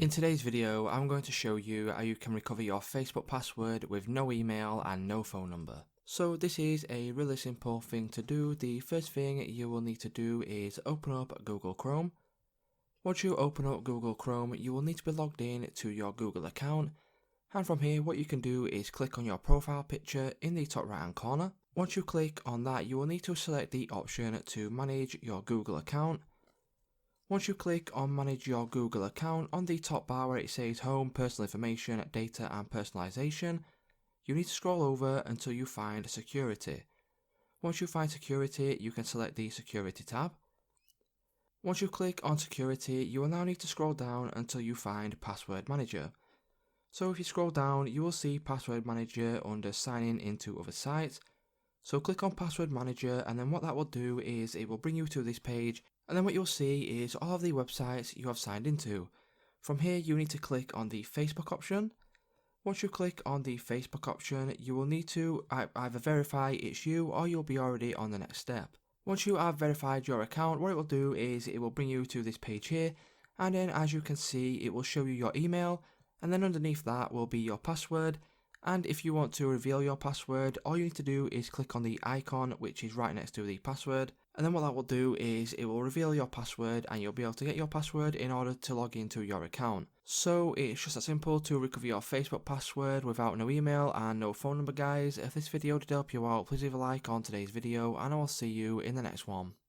In today's video, I'm going to show you how you can recover your Facebook password with no email and no phone number. So this is a really simple thing to do. The first thing you will need to do is open up Google Chrome. Once you open up Google Chrome, you will need to be logged in to your Google account. And from here, what you can do is click on your profile picture in the top right hand corner. Once you click on that, you will need to select the option to manage your Google account. Once you click on manage your Google account, on the top bar where it says home, personal information, data and personalization, you need to scroll over until you find security. Once you find security, you can select the security tab. Once you click on security, you will now need to scroll down until you find password manager. So if you scroll down, you will see password manager under signing into other sites. So click on password manager, and then what that will do is it will bring you to this page. And then what you'll see is all of the websites you have signed into. From here, you need to click on the Facebook option. Once you click on the Facebook option, you will need to either verify it's you or you'll be already on the next step. Once you have verified your account, what it will do is it will bring you to this page here. And then as you can see, it will show you your email. And then underneath that will be your password. And if you want to reveal your password, all you need to do is click on the icon which is right next to the password. And then what that will do is it will reveal your password and you'll be able to get your password in order to log into your account. So it's just that simple to recover your Facebook password without no email and no phone number, guys. If this video did help you out, please leave a like on today's video and I will see you in the next one.